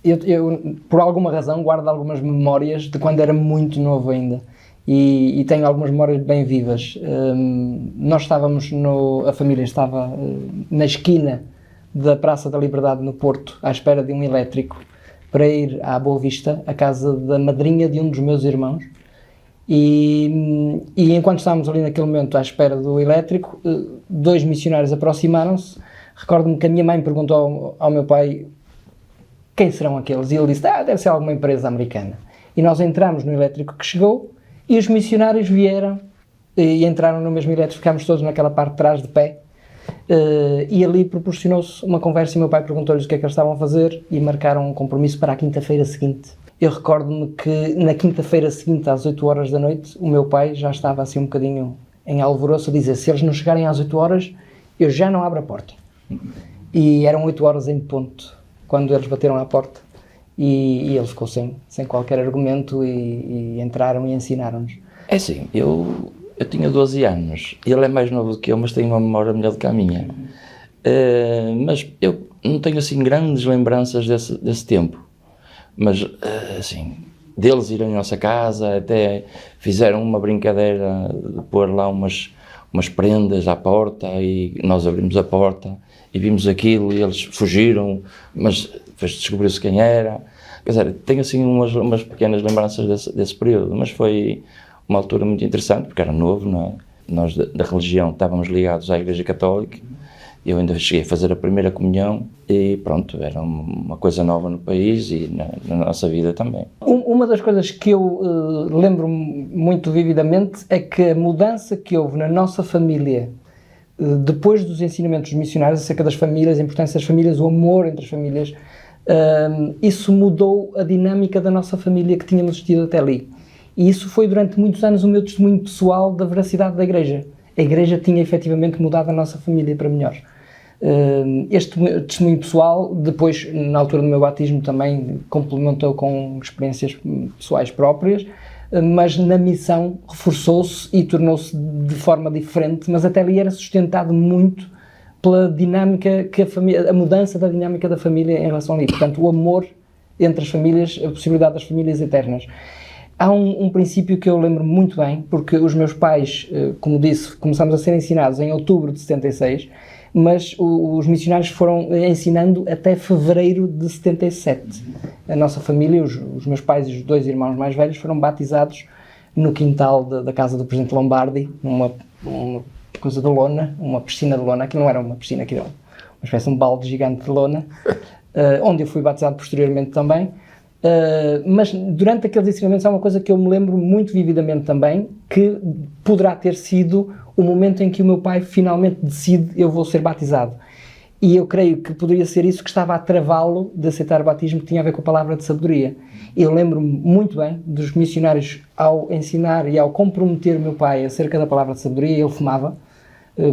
eu, por alguma razão, guardo algumas memórias de quando era muito novo ainda. E tenho algumas memórias bem vivas. Nós estávamos, a família estava na esquina da Praça da Liberdade no Porto, à espera de um elétrico, para ir à Boa Vista, à casa da madrinha de um dos meus irmãos. E enquanto estávamos ali naquele momento à espera do elétrico, dois missionários aproximaram-se. Recordo-me que a minha mãe perguntou ao meu pai quem serão aqueles, e ele disse, deve ser alguma empresa americana. E nós entramos no elétrico que chegou, e os missionários vieram e entraram no mesmo elétrico, ficámos todos naquela parte de trás de pé, e ali proporcionou-se uma conversa e meu pai perguntou-lhes o que é que eles estavam a fazer e marcaram um compromisso para a quinta-feira seguinte. Eu recordo-me que na quinta-feira seguinte, às 8 horas da noite, o meu pai já estava assim um bocadinho em alvoroço a dizer, se eles não chegarem às 8 horas, eu já não abro a porta. E eram 8 horas em ponto, quando eles bateram à porta. E ele ficou sem qualquer argumento e entraram e ensinaram-nos. É assim, eu tinha 12 anos, ele é mais novo do que eu, mas tem uma memória melhor do que a minha. Mas eu não tenho assim grandes lembranças desse tempo. Mas, assim, deles irem à nossa casa, até fizeram uma brincadeira de pôr lá umas prendas à porta e nós abrimos a porta e vimos aquilo e eles fugiram, mas depois descobriu-se quem era. Quer dizer, tenho assim umas pequenas lembranças desse período, mas foi uma altura muito interessante, porque era novo, não é? Nós da religião estávamos ligados à Igreja Católica, eu ainda cheguei a fazer a primeira comunhão e pronto, era uma coisa nova no país e na nossa vida também. Uma das coisas que eu lembro muito vividamente é que a mudança que houve na nossa família depois dos ensinamentos missionários acerca das famílias, a importância das famílias, o amor entre as famílias, isso mudou a dinâmica da nossa família que tínhamos tido até ali. E isso foi durante muitos anos o meu testemunho pessoal da veracidade da Igreja. A Igreja tinha efetivamente mudado a nossa família para melhor. Este testemunho pessoal, depois, na altura do meu batismo, também complementou com experiências pessoais próprias, mas na missão reforçou-se e tornou-se de forma diferente, mas até ali era sustentado muito pela dinâmica que a mudança da dinâmica da família em relação ali. Portanto, o amor entre as famílias, a possibilidade das famílias eternas. Há um princípio que eu lembro muito bem, porque os meus pais, como disse, começámos a ser ensinados em outubro de 76, mas os missionários foram ensinando até fevereiro de 77. A nossa família, os meus pais e os dois irmãos mais velhos foram batizados no quintal da casa do Presidente Lombardi, numa coisa de lona, uma piscina de lona, que não era uma piscina, aquilo era uma espécie de um balde gigante de lona, onde eu fui batizado posteriormente também. Mas durante aqueles ensinamentos há uma coisa que eu me lembro muito vividamente também, que poderá ter sido o momento em que o meu pai finalmente decide eu vou ser batizado. E eu creio que poderia ser isso que estava a travá-lo de aceitar o batismo, que tinha a ver com a palavra de sabedoria. Eu lembro-me muito bem dos missionários ao ensinar e ao comprometer o meu pai acerca da palavra de sabedoria. Ele fumava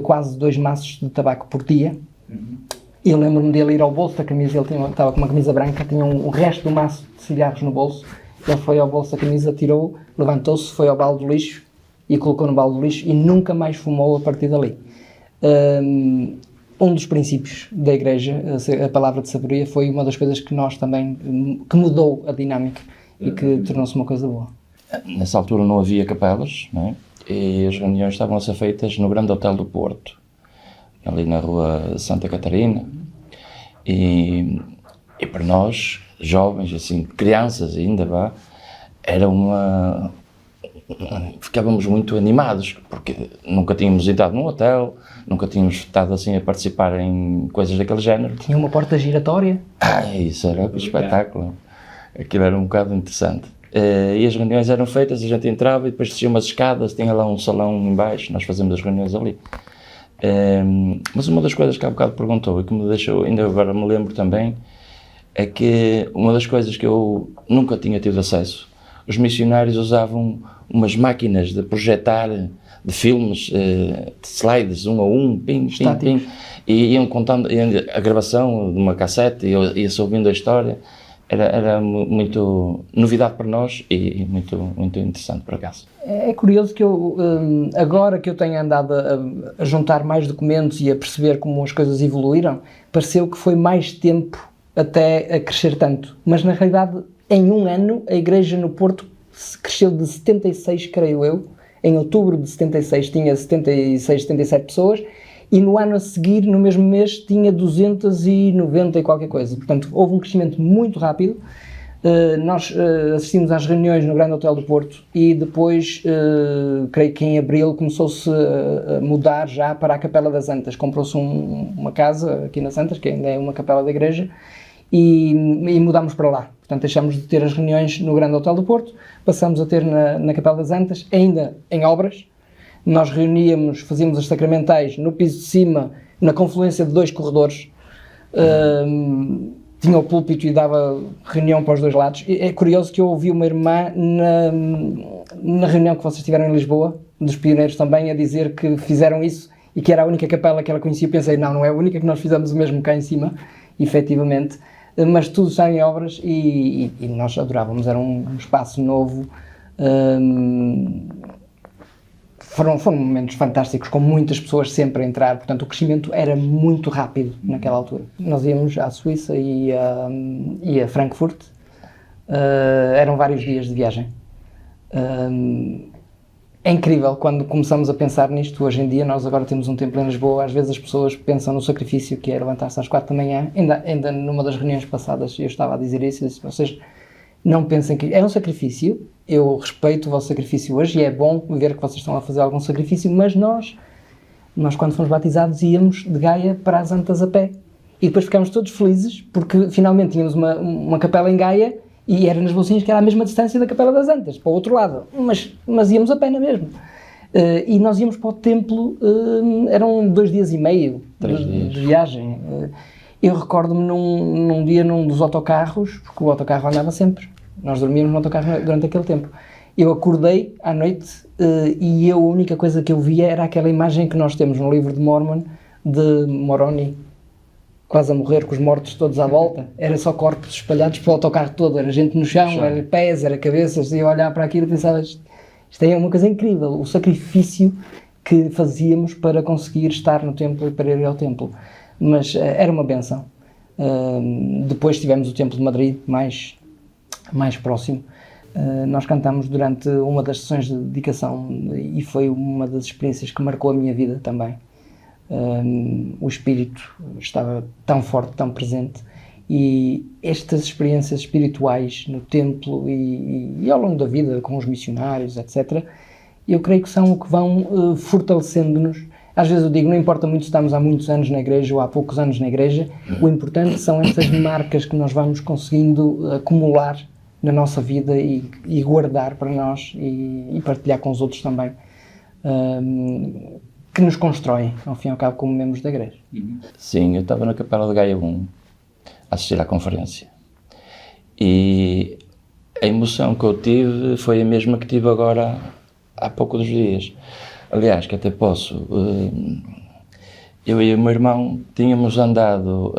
quase 2 maços de tabaco por dia. E eu lembro-me dele ir ao bolso da camisa, ele estava com uma camisa branca, tinha um resto do maço de cigarros no bolso. Ele foi ao bolso da camisa, tirou, levantou-se, foi ao balde do lixo e colocou no balde do lixo e nunca mais fumou a partir dali. Um dos princípios da Igreja, a palavra de sabedoria, foi uma das coisas que nós também, que mudou a dinâmica e que tornou-se uma coisa boa. Nessa altura não havia capelas, não é? E as reuniões estavam a ser feitas no Grande Hotel do Porto, ali na rua Santa Catarina, e para nós, jovens, assim, crianças ainda, era ficávamos muito animados, porque nunca tínhamos entrado num hotel, nunca tínhamos estado assim a participar em coisas daquele género. Tinha uma porta giratória. Isso era um espetáculo, aquilo era um bocado interessante. E as reuniões eram feitas, a gente entrava e depois descia umas escadas, tinha lá um salão embaixo, nós fazíamos as reuniões ali. Mas uma das coisas que há bocado perguntou e que me deixou, ainda agora me lembro também, é que uma das coisas que eu nunca tinha tido acesso, os missionários usavam umas máquinas de projetar de filmes, de slides, 1 a 1, pim, e iam contando a gravação de uma cassete, e ia-se ouvindo a história. Era muito novidade para nós e muito, muito interessante, por acaso. É curioso que eu, agora que eu tenho andado a juntar mais documentos e a perceber como as coisas evoluíram, pareceu que foi mais tempo até a crescer tanto. Mas na realidade, em um ano, a igreja no Porto cresceu de 76, creio eu. Em outubro de 76 tinha 76, 77 pessoas, e no ano a seguir, no mesmo mês, tinha 290 e qualquer coisa. Portanto, houve um crescimento muito rápido. Nós assistimos às reuniões no Grande Hotel do Porto e depois, creio que em abril, começou-se a mudar já para a Capela das Antas. Comprou-se uma casa aqui nas Antas, que ainda é uma capela da igreja, e mudámos para lá. Portanto, deixámos de ter as reuniões no Grande Hotel do Porto, passamos a ter na Capela das Antas, ainda em obras. Nós reuníamos, fazíamos as sacramentais no piso de cima, na confluência de 2 corredores. Tinha o púlpito e dava reunião para os 2 lados. É curioso que eu ouvi uma irmã na reunião que vocês tiveram em Lisboa, dos pioneiros também, a dizer que fizeram isso e que era a única capela que ela conhecia. Eu pensei, não é a única, que nós fizemos o mesmo cá em cima, efetivamente. Mas tudo está em obras e nós adorávamos, era um espaço novo. Foram momentos fantásticos, com muitas pessoas sempre a entrar, portanto o crescimento era muito rápido naquela altura. Nós íamos à Suíça e a Frankfurt, eram vários dias de viagem. É incrível quando começamos a pensar nisto. Hoje em dia nós agora temos um templo em Lisboa, às vezes as pessoas pensam no sacrifício que é levantar-se às 4 da manhã, ainda numa das reuniões passadas eu estava a dizer isso, eu disse, vocês não pensem que é um sacrifício, eu respeito o vosso sacrifício hoje e é bom ver que vocês estão a fazer algum sacrifício, mas nós quando fomos batizados íamos de Gaia para as Antas a pé e depois ficámos todos felizes porque finalmente tínhamos uma capela em Gaia e era nas Bolsinhas, que era a mesma distância da Capela das Antas, para o outro lado, mas íamos a pé na mesma. E nós íamos para o templo, eram 2 dias e meio de viagem. Eu recordo-me num dia num dos autocarros, porque o autocarro andava sempre, nós dormíamos no autocarro durante aquele tempo. Eu acordei à noite e a única coisa que eu via era aquela imagem que nós temos no livro de Mormon, de Moroni, quase a morrer, com os mortos todos à volta. Era só corpos espalhados pelo autocarro todo, era gente no chão, era pés, era cabeças, e eu olhava para aquilo e pensava, isto é uma coisa incrível, o sacrifício que fazíamos para conseguir estar no templo e para ir ao templo. Mas era uma benção. Depois tivemos o Templo de Madrid, mais próximo. Nós cantamos durante uma das sessões de dedicação e foi uma das experiências que marcou a minha vida também. O espírito estava tão forte, tão presente, e estas experiências espirituais no templo e ao longo da vida com os missionários, etc., eu creio que são o que vão fortalecendo-nos. Às vezes eu digo, não importa muito se estamos há muitos anos na igreja ou há poucos anos na igreja, o importante são estas marcas que nós vamos conseguindo acumular na nossa vida e guardar para nós e partilhar com os outros também, que nos constroem, ao fim e ao cabo, como membros da igreja. Sim, eu estava na Capela de Gaia 1 a assistir à conferência e a emoção que eu tive foi a mesma que tive agora há poucos dias. Aliás, que até posso, eu e o meu irmão tínhamos andado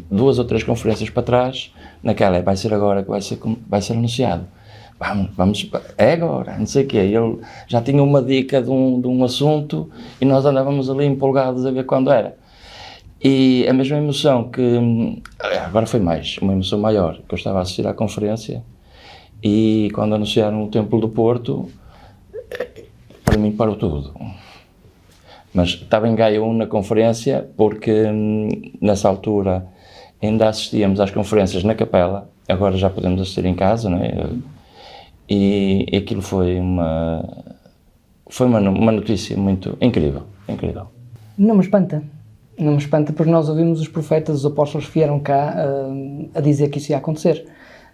2 ou 3 conferências para trás, naquela, vai ser agora que vai ser anunciado. Vamos, é agora, não sei o quê. Ele já tinha uma dica de um assunto e nós andávamos ali empolgados a ver quando era. E a mesma emoção que, agora foi uma emoção maior, que eu estava a assistir à conferência e quando anunciaram o Templo do Porto, para mim parou tudo. Mas estava em Gaia 1 na conferência porque nessa altura ainda assistíamos às conferências na capela, agora já podemos assistir em casa, não é? E aquilo foi uma notícia muito incrível. Não me espanta porque nós ouvimos os profetas, os apóstolos que vieram cá a dizer que isso ia acontecer.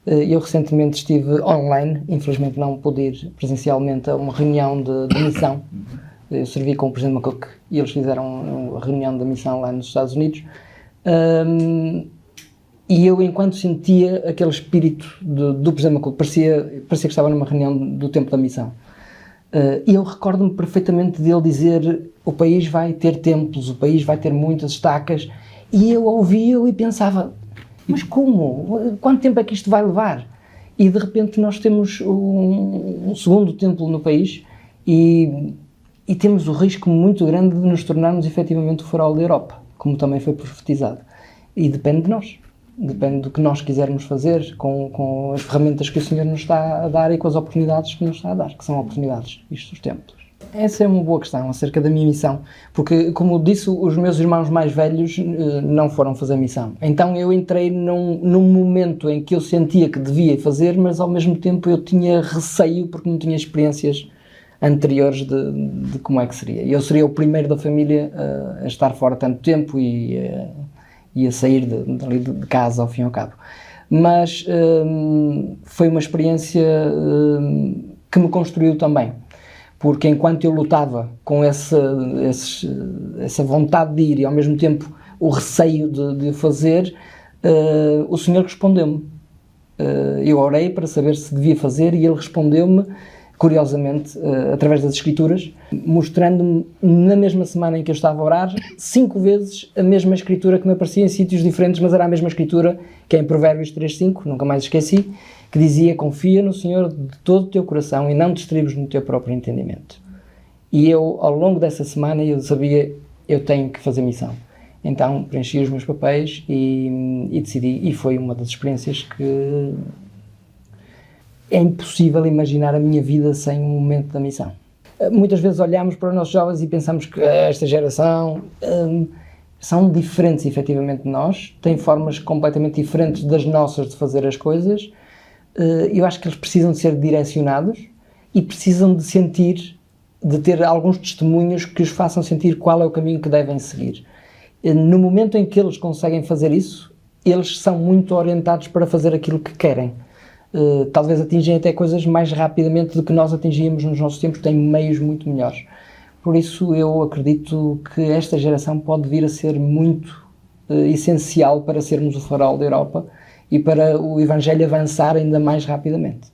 Eu recentemente estive online, infelizmente não pude ir presencialmente a uma reunião de missão. Eu servi com o Presidente McCook e eles fizeram a reunião da missão lá nos Estados Unidos. E eu, enquanto sentia aquele espírito do Presidente McCook, parecia que estava numa reunião do tempo da missão. E eu recordo-me perfeitamente dele dizer: o país vai ter templos, o país vai ter muitas estacas. E eu ouvia-o e pensava: mas como? Quanto tempo é que isto vai levar? E de repente nós temos um segundo templo no país e temos o risco muito grande de nos tornarmos efetivamente o farol da Europa, como também foi profetizado. E depende de nós. Depende do que nós quisermos fazer com as ferramentas que o Senhor nos está a dar e com as oportunidades que nos está a dar, que são oportunidades, isto os tempos. Essa é uma boa questão acerca da minha missão, porque, como disse, os meus irmãos mais velhos não foram fazer missão. Então eu entrei num momento em que eu sentia que devia fazer, mas ao mesmo tempo eu tinha receio porque não tinha experiências anteriores de como é que seria. Eu seria o primeiro da família a estar fora tanto tempo e a sair de casa ao fim e ao cabo. Mas foi uma experiência que me construiu também. Porque enquanto eu lutava com essa vontade de ir e ao mesmo tempo o receio de fazer, o Senhor respondeu-me. Eu orei para saber se devia fazer e Ele respondeu-me, curiosamente, através das Escrituras, mostrando-me na mesma semana em que eu estava a orar, 5 vezes a mesma Escritura que me aparecia em sítios diferentes, mas era a mesma Escritura que é em Provérbios 3:5, nunca mais esqueci, que dizia: confia no Senhor de todo o teu coração e não te estribes no teu próprio entendimento. E eu, ao longo dessa semana, eu sabia, eu tenho que fazer missão. Então preenchi os meus papéis e decidi, e foi uma das experiências que é impossível imaginar a minha vida sem um momento da missão. Muitas vezes olhamos para os nossos jovens e pensamos que esta geração são diferentes efetivamente de nós, têm formas completamente diferentes das nossas de fazer as coisas. Eu acho que eles precisam de ser direcionados e precisam de sentir, de ter alguns testemunhos que os façam sentir qual é o caminho que devem seguir. No momento em que eles conseguem fazer isso, eles são muito orientados para fazer aquilo que querem. Talvez atingem até coisas mais rapidamente do que nós atingíamos nos nossos tempos, têm meios muito melhores. Por isso eu acredito que esta geração pode vir a ser muito essencial para sermos o farol da Europa e para o Evangelho avançar ainda mais rapidamente.